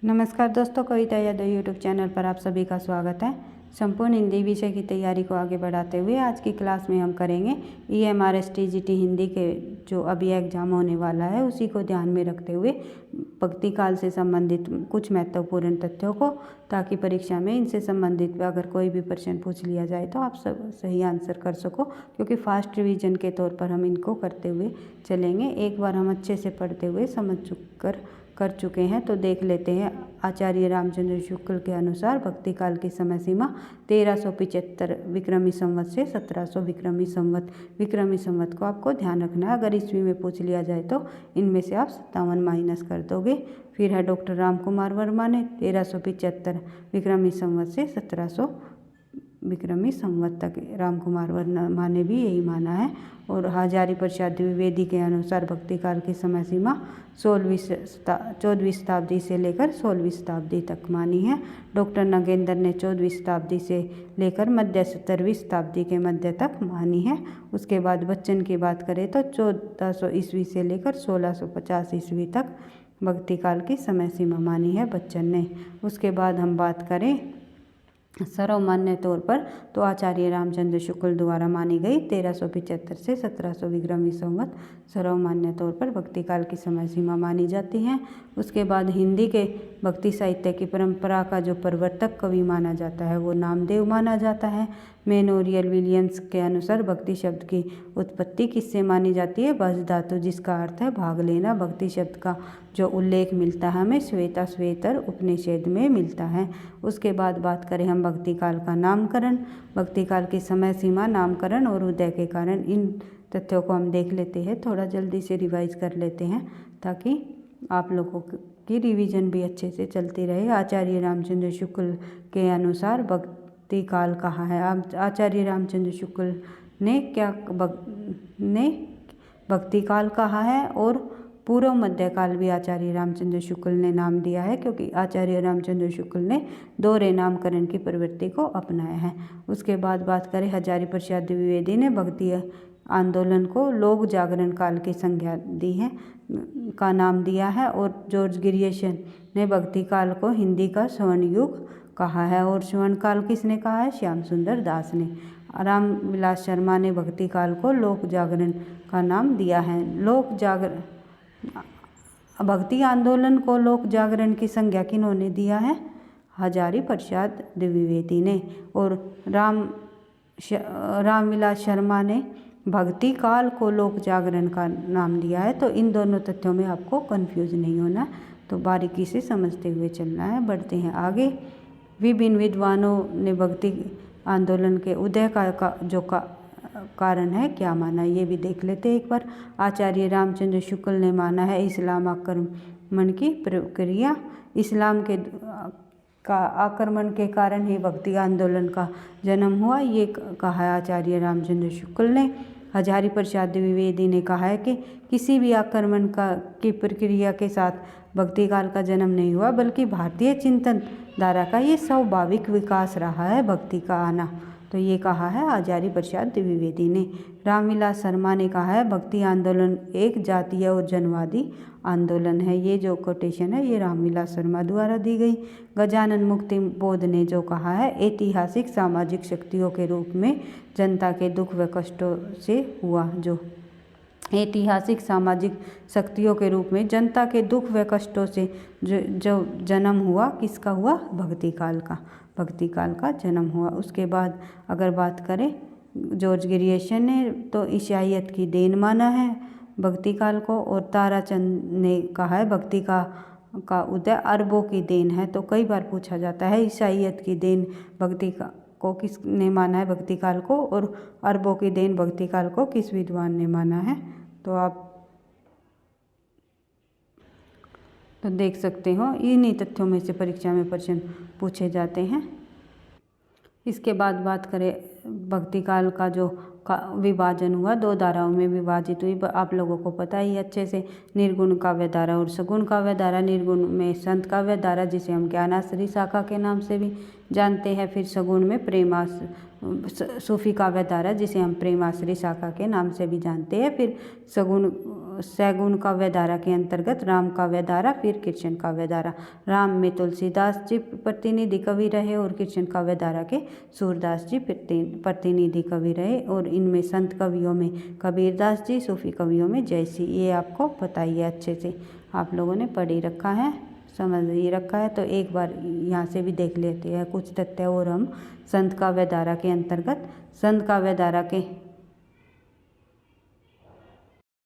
नमस्कार दोस्तों, कविता Yadav YouTube channel पर आप सभी का स्वागत है। संपूर्ण हिंदी विषय की तैयारी को आगे बढ़ाते हुए आज की क्लास में हम करेंगे EMRS TGT हिंदी के जो अभी एग्जाम होने वाला है उसी को ध्यान में रखते हुए भक्ति काल से संबंधित कुछ महत्वपूर्ण तथ्यों को, ताकि परीक्षा में इनसे संबंधित अगर कोई भी प्रश्न पूछ लिया जाए तो आप सब सही आंसर कर सको, क्योंकि फास्ट रिवीजन के तौर पर हम इनको करते हुए चलेंगे। एक बार हम अच्छे से पढ़ते हुए कर चुके हैं तो देख लेते हैं। आचार्य रामचंद्र शुक्ल के अनुसार भक्ति काल की समय सीमा 1375 विक्रमी संवत से 1700 विक्रमी संवत। विक्रमी संवत को आपको ध्यान रखना है, अगर ईस्वी में पूछ लिया जाए तो इनमें से आप 57 माइनस कर दोगे। फिर है डॉक्टर राम कुमार वर्मा ने 1375 विक्रमी संवत से 1700 विक्रमी संवत तक राम कुमार वर्मा ने भी यही माना है। और हजारी प्रसाद द्विवेदी के अनुसार भक्ति काल की समय सीमा 14वीं शताब्दी से लेकर 16वीं शताब्दी तक मानी है। डॉक्टर नगेंद्र ने 14वीं शताब्दी से लेकर मध्य 17वीं शताब्दी के मध्य तक मानी है। उसके बाद बच्चन की बात करें तो 1400 ईस्वी से लेकर 1650 ईस्वी तक भक्ति काल की समय सीमा मानी है बच्चन ने। उसके बाद हम बात करें सर्वमान्य तौर पर तो आचार्य रामचंद्र शुक्ल द्वारा मानी गई 1375 से 1700 विक्रमी संवत सर्वमान्य तौर पर भक्ति काल की समय सीमा मानी जाती है। उसके बाद हिंदी के भक्ति साहित्य की परंपरा का जो प्रवर्तक कवि माना जाता है वो नामदेव माना जाता है। मेमोरियल विलियम्स के अनुसार भक्ति शब्द की उत्पत्ति किससे मानी जाती है? भज धातु, जिसका अर्थ है भाग लेना। भक्ति शब्द का जो उल्लेख मिलता है हमें श्वेताश्वेतर उपनिषद में मिलता है। उसके बाद बात करें हम भक्ति काल का नामकरण। भक्ति काल की समय सीमा, नामकरण और उदय के कारण, इन तथ्यों को हम देख लेते हैं। थोड़ा जल्दी से रिवाइज कर लेते हैं ताकि आप लोगों की रिवीजन भी अच्छे से चलती रहे। आचार्य रामचंद्र शुक्ल के अनुसार भक्ति काल कहा है। आचार्य रामचंद्र शुक्ल ने भक्ति काल कहा है और पूर्व मध्यकाल भी आचार्य रामचंद्र शुक्ल ने नाम दिया है, क्योंकि आचार्य रामचंद्र शुक्ल ने दोहरे नामकरण की प्रवृत्ति को अपनाया है। उसके बाद बात करें हजारी प्रसाद द्विवेदी ने भक्ति आंदोलन को लोक जागरण काल की संज्ञा दी है का नाम दिया है। और जॉर्ज ग्रियर्सन ने भक्ति काल को हिंदी का स्वर्ण युग कहा है। और स्वर्ण काल किसने कहा है? श्याम सुंदर दास ने। रामविलास शर्मा ने भक्ति काल को लोक जागरण का नाम दिया है। भक्ति आंदोलन को लोक जागरण की संज्ञा किन्होंने दिया है? हजारी प्रसाद द्विवेदी ने। और रामविलास शर्मा ने भक्ति काल को लोक जागरण का नाम दिया है। तो इन दोनों तथ्यों में आपको कंफ्यूज नहीं होना, तो बारीकी से समझते हुए चलना है। बढ़ते हैं आगे। विभिन्न विद्वानों ने भक्ति आंदोलन के उदय का कारण है क्या माना, ये भी देख लेते हैं एक बार। आचार्य रामचंद्र शुक्ल ने माना है इस्लाम आक्रमण की प्रक्रिया। इस्लाम के आक्रमण के कारण ही भक्ति आंदोलन का जन्म हुआ, ये कहा है आचार्य रामचंद्र शुक्ल ने। हजारी प्रसाद द्विवेदी ने कहा है कि किसी भी आक्रमण की प्रक्रिया के साथ भक्ति काल का जन्म नहीं हुआ, बल्कि भारतीय चिंतन धारा का ये स्वाभाविक विकास रहा है भक्ति का आना। तो ये कहा है हजारी प्रसाद द्विवेदी ने। रामविलास शर्मा ने कहा है भक्ति आंदोलन एक जातीय और जनवादी आंदोलन है। ये जो कोटेशन है ये रामविलास शर्मा द्वारा दी गई। गजानन मुक्ति बोध ने जो कहा है ऐतिहासिक सामाजिक शक्तियों के रूप में जनता के दुख व कष्टों से हुआ। जो ऐतिहासिक सामाजिक शक्तियों के रूप में जनता के दुख व कष्टों से जो जन्म हुआ, किसका हुआ? भक्ति काल का। भक्ति काल का जन्म हुआ। उसके बाद अगर बात करें जॉर्ज ग्रियर्सन ने तो ईसाईयत की देन माना है भक्ति काल को। और ताराचंद ने कहा है भक्ति का उदय अरबों की देन है। तो कई बार पूछा जाता है ईसाईयत की देन भक्ति को किसने माना है भक्ति काल को, और अरबों की देन भक्ति काल को किस विद्वान ने माना है। तो आप तो देख सकते हो इन्हीं तथ्यों में से परीक्षा में प्रश्न पूछे जाते हैं। इसके बाद बात करें भक्ति काल का जो विभाजन हुआ, दो धाराओं में विभाजित हुई। आप लोगों को पता ही अच्छे से, निर्गुण काव्य धारा और सगुण काव्य धारा। निर्गुण में संत काव्य धारा जिसे हम ज्ञानाश्री शाखा के नाम से भी जानते हैं। फिर सगुण में सूफी काव्य धारा जिसे हम प्रेमाश्री शाखा के नाम से भी जानते हैं। फिर सगुण सैगुन काव्यधारा के अंतर्गत राम काव्यधारा, फिर कृष्ण काव्यधारा। राम में तुलसीदास जी प्रतिनिधि कवि रहे और कृष्ण काव्यधारा के सूरदास जी प्रतिनिधि कवि रहे। और इनमें संत कवियों में कबीरदास जी, सूफी कवियों में जयसी। ये आपको पता ही है, अच्छे से आप लोगों ने पढ़ ही रखा है, समझ ही रखा है। तो एक बार यहाँ से भी देख लेते हैं कुछ तथ्य और हम संत काव्यधारा के अंतर्गत। संत काव्यधारा के